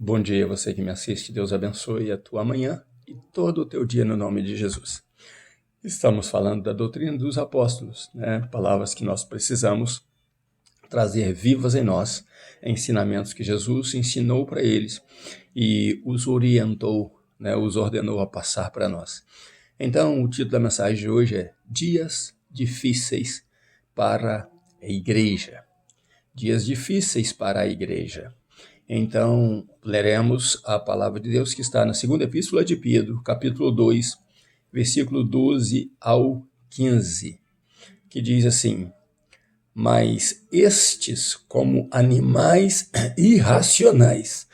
Bom dia, você que me assiste. Deus abençoe a tua manhã e todo o teu dia no nome de Jesus. Estamos falando da doutrina dos apóstolos, Palavras que nós precisamos trazer vivas em nós, ensinamentos que Jesus ensinou para eles e os orientou, os ordenou a passar para nós. Então, o título da mensagem de hoje é Dias Difíceis para a Igreja. Dias difíceis para a Igreja. Então, leremos a palavra de Deus que está na segunda epístola de Pedro, capítulo 2, versículo 12 ao 15, que diz assim: Mas estes, como animais irracionais,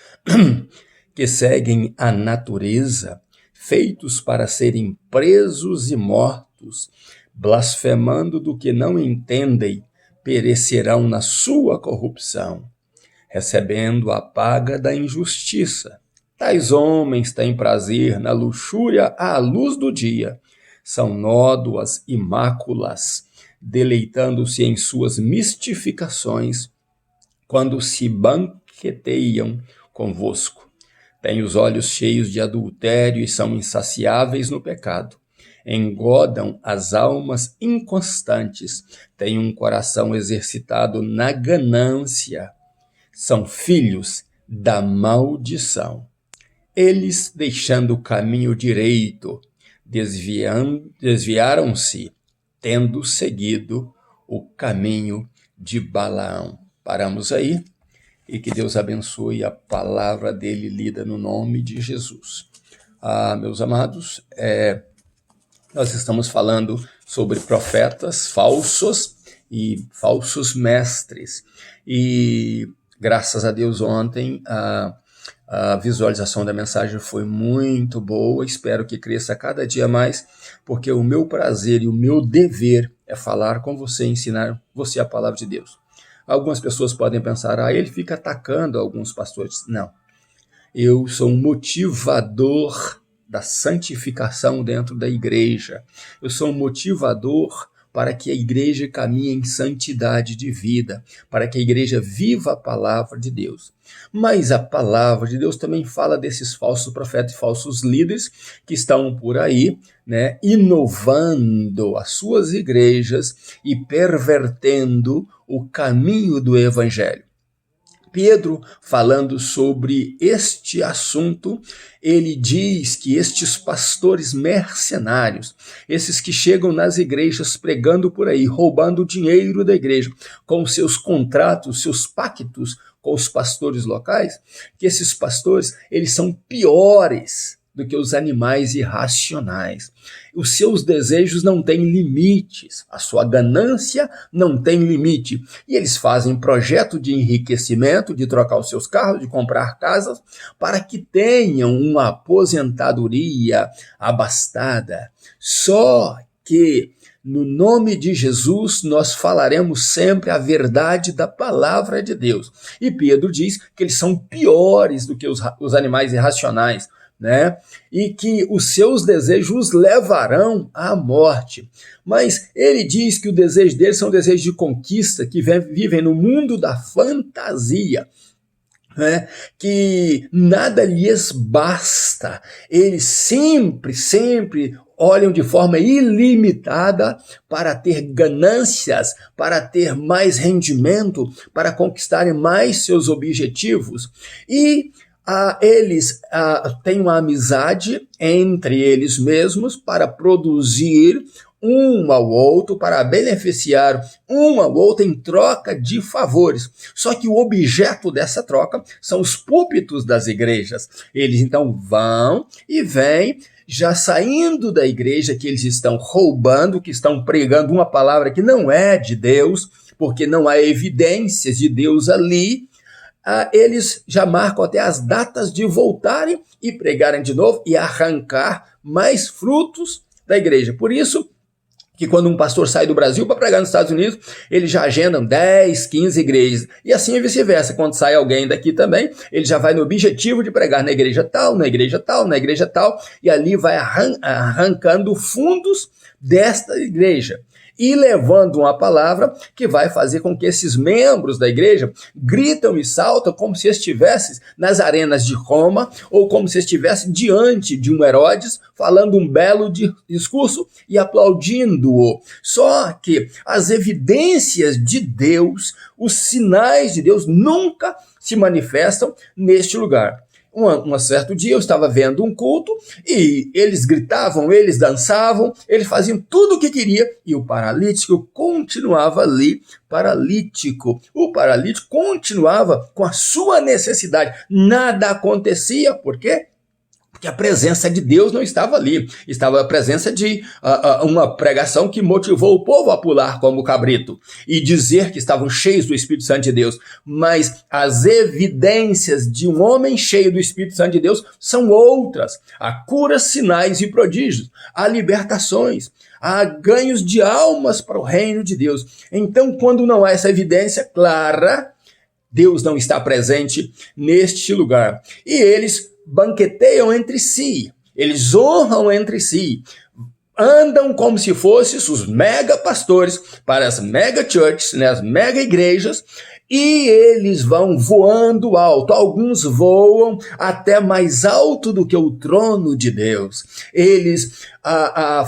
que seguem a natureza, feitos para serem presos e mortos, blasfemando do que não entendem, perecerão na sua corrupção, recebendo a paga da injustiça. Tais homens têm prazer na luxúria à luz do dia, são nódoas e máculas, deleitando-se em suas mistificações, quando se banqueteiam convosco. Têm os olhos cheios de adultério e são insaciáveis no pecado. Engodam as almas inconstantes, têm um coração exercitado na ganância, são filhos da maldição. Eles, deixando o caminho direito, desviaram-se, tendo seguido o caminho de Balaão. Paramos aí e que Deus abençoe a palavra dele lida no nome de Jesus. Meus amados, nós estamos falando sobre profetas falsos e falsos mestres. E graças a Deus ontem a visualização da mensagem foi muito boa, espero que cresça cada dia mais, porque o meu prazer e o meu dever é falar com você, ensinar você a palavra de Deus. Algumas pessoas podem pensar, ele fica atacando alguns pastores. Não, eu sou um motivador da santificação dentro da igreja, eu sou um motivador para que a igreja caminhe em santidade de vida, para que a igreja viva a palavra de Deus. Mas a palavra de Deus também fala desses falsos profetas e falsos líderes que estão por aí, inovando as suas igrejas e pervertendo o caminho do evangelho. Pedro, falando sobre este assunto, ele diz que estes pastores mercenários, esses que chegam nas igrejas pregando por aí, roubando o dinheiro da igreja, com seus contratos, seus pactos com os pastores locais, que esses pastores, eles são piores do que os animais irracionais. Os seus desejos não têm limites, a sua ganância não tem limite. E eles fazem projeto de enriquecimento, de trocar os seus carros, de comprar casas, para que tenham uma aposentadoria abastada. Só que no nome de Jesus, nós falaremos sempre a verdade da palavra de Deus. E Pedro diz que eles são piores do que os animais irracionais, e que os seus desejos os levarão à morte. Mas ele diz que o desejo deles são desejos de conquista, que vivem no mundo da fantasia, que nada lhes basta. Eles sempre olham de forma ilimitada para ter ganâncias, para ter mais rendimento, para conquistarem mais seus objetivos. E eles têm uma amizade entre eles mesmos para produzir um ao outro, para beneficiar um ao outro em troca de favores. Só que o objeto dessa troca são os púlpitos das igrejas. Eles então vão e vêm, já saindo da igreja que eles estão roubando, que estão pregando uma palavra que não é de Deus, porque não há evidências de Deus ali. Eles já marcam até as datas de voltarem e pregarem de novo e arrancar mais frutos da igreja. Por isso que quando um pastor sai do Brasil para pregar nos Estados Unidos, eles já agendam 10, 15 igrejas. E assim vice-versa. Quando sai alguém daqui também, ele já vai no objetivo de pregar na igreja tal, na igreja tal, na igreja tal, e ali vai arrancando fundos desta igreja. e levando uma palavra que vai fazer com que esses membros da igreja gritam e saltam como se estivessem nas arenas de Roma ou como se estivessem diante de um Herodes falando um belo discurso e aplaudindo-o. Só que as evidências de Deus, os sinais de Deus nunca se manifestam neste lugar. Um certo dia eu estava vendo um culto e eles gritavam, eles dançavam, eles faziam tudo o que queria e o paralítico continuava ali, paralítico. O paralítico continuava com a sua necessidade. Nada acontecia, por quê? Porque a presença de Deus não estava ali. Estava a presença de uma pregação que motivou o povo a pular como cabrito e dizer que estavam cheios do Espírito Santo de Deus. Mas as evidências de um homem cheio do Espírito Santo de Deus são outras. Há curas, sinais e prodígios. Há libertações. Há ganhos de almas para o reino de Deus. Então, quando não há essa evidência clara, Deus não está presente neste lugar. E eles banqueteiam entre si, eles honram entre si, andam como se fossem os mega pastores para as mega churches, né, as mega igrejas, e eles vão voando alto. Alguns voam até mais alto do que o trono de Deus. Eles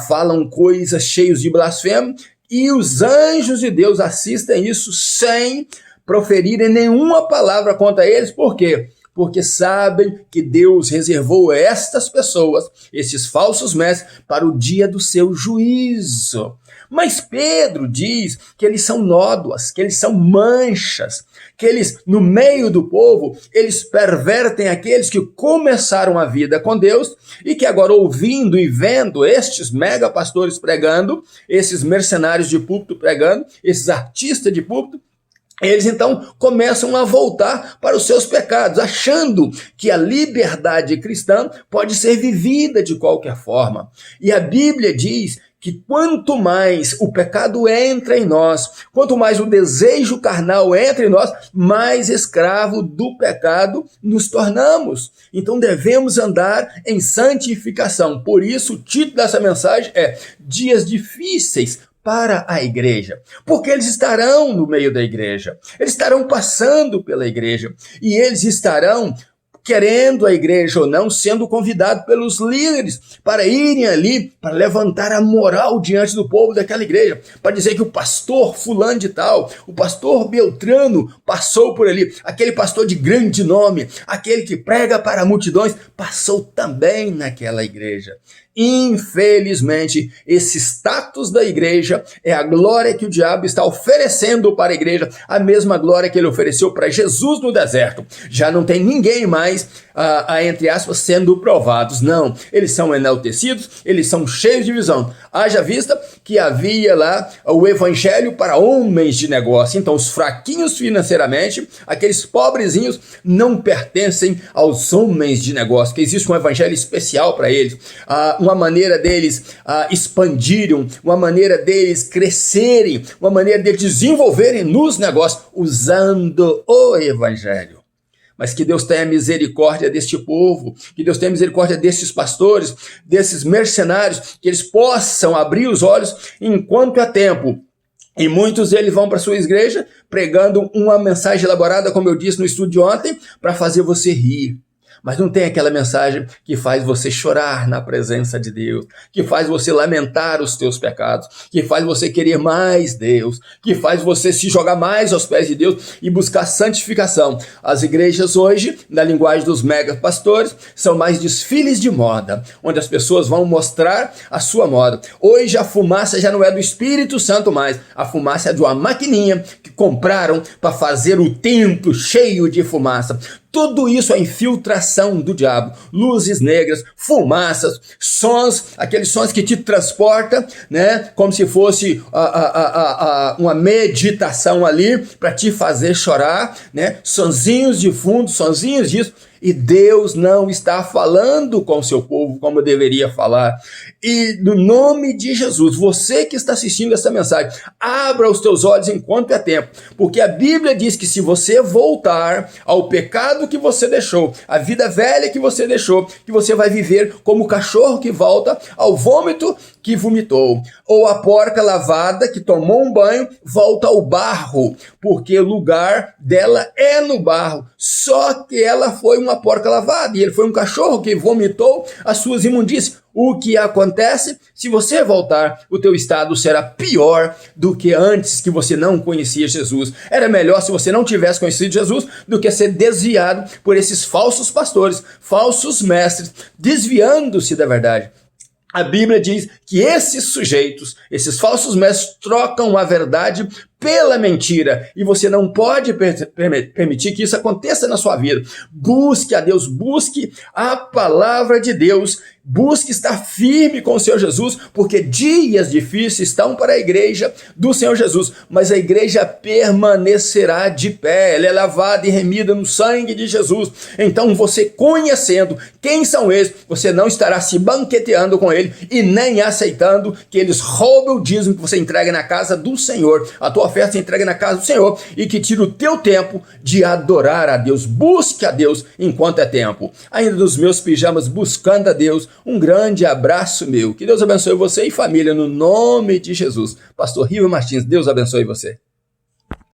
falam coisas cheias de blasfêmia e os anjos de Deus assistem isso sem proferirem nenhuma palavra contra eles. Por quê? Porque sabem que Deus reservou estas pessoas, esses falsos mestres, para o dia do seu juízo. Mas Pedro diz que eles são nódoas, que eles são manchas, que eles, no meio do povo, eles pervertem aqueles que começaram a vida com Deus e que agora, ouvindo e vendo estes mega pastores pregando, esses mercenários de púlpito pregando, esses artistas de púlpito, eles então começam a voltar para os seus pecados, achando que a liberdade cristã pode ser vivida de qualquer forma. E a Bíblia diz que quanto mais o pecado entra em nós, quanto mais o desejo carnal entra em nós, mais escravo do pecado nos tornamos. Então devemos andar em santificação. Por isso o título dessa mensagem é Dias Difíceis para a igreja, porque eles estarão no meio da igreja, eles estarão passando pela igreja, e eles estarão querendo a igreja ou não, sendo convidados pelos líderes para irem ali, para levantar a moral diante do povo daquela igreja, para dizer que o pastor fulano de tal, o pastor Beltrano passou por ali, aquele pastor de grande nome, aquele que prega para multidões, passou também naquela igreja. Infelizmente, esse status da igreja é a glória que o diabo está oferecendo para a igreja, a mesma glória que ele ofereceu para Jesus no deserto. Já não tem ninguém mais, entre aspas, sendo provados. Não, eles são enaltecidos, eles são cheios de visão. Haja vista que havia lá o evangelho para homens de negócio. Então, os fraquinhos financeiramente, aqueles pobrezinhos, não pertencem aos homens de negócio, que existe um evangelho especial para eles. Uma maneira deles expandirem, uma maneira deles crescerem, uma maneira deles desenvolverem nos negócios, usando o evangelho. Mas que Deus tenha misericórdia deste povo, que Deus tenha misericórdia desses pastores, desses mercenários, que eles possam abrir os olhos enquanto é tempo. E muitos deles vão para a sua igreja pregando uma mensagem elaborada, como eu disse no estudo de ontem, para fazer você rir. Mas não tem aquela mensagem que faz você chorar na presença de Deus, que faz você lamentar os teus pecados, que faz você querer mais Deus, que faz você se jogar mais aos pés de Deus e buscar santificação. As igrejas hoje, na linguagem dos mega pastores, são mais desfiles de moda, onde as pessoas vão mostrar a sua moda. Hoje a fumaça já não é do Espírito Santo mais, a fumaça é de uma maquininha que compraram para fazer o templo cheio de fumaça. Tudo isso é infiltração do diabo, luzes negras, fumaças, sons, aqueles sons que te transportam, né, como se fosse uma meditação ali para te fazer chorar, né, sonzinhos de fundo, sonzinhos disso. E Deus não está falando com o seu povo como deveria falar. E no nome de Jesus, você que está assistindo essa mensagem, abra os teus olhos enquanto é tempo. Porque a Bíblia diz que se você voltar ao pecado que você deixou, a vida velha que você deixou, que você vai viver como o cachorro que volta ao vômito que vomitou. Ou a porca lavada que tomou um banho, volta ao barro. Porque o lugar dela é no barro. Só que ela foi uma porca lavada e ele foi um cachorro que vomitou as suas imundícias. O que acontece? Se você voltar, o teu estado será pior do que antes que você não conhecia Jesus. Era melhor se você não tivesse conhecido Jesus do que ser desviado por esses falsos pastores, falsos mestres, desviando-se da verdade. A Bíblia diz que esses sujeitos, esses falsos mestres, trocam a verdade pela mentira, e você não pode permitir que isso aconteça na sua vida. Busque a Deus, busque a palavra de Deus, busque estar firme com o Senhor Jesus, porque dias difíceis estão para a igreja do Senhor Jesus, mas a igreja permanecerá de pé, ela é lavada e remida no sangue de Jesus. Então você conhecendo quem são eles, você não estará se banqueteando com ele e nem aceitando que eles roubem o dízimo que você entrega na casa do Senhor, a tua oferta se entrega na casa do Senhor, e que tira o teu tempo de adorar a Deus. Busque a Deus enquanto é tempo. Ainda nos meus pijamas, buscando a Deus, um grande abraço meu. Que Deus abençoe você e família, no nome de Jesus. Pastor Riva Martins, Deus abençoe você.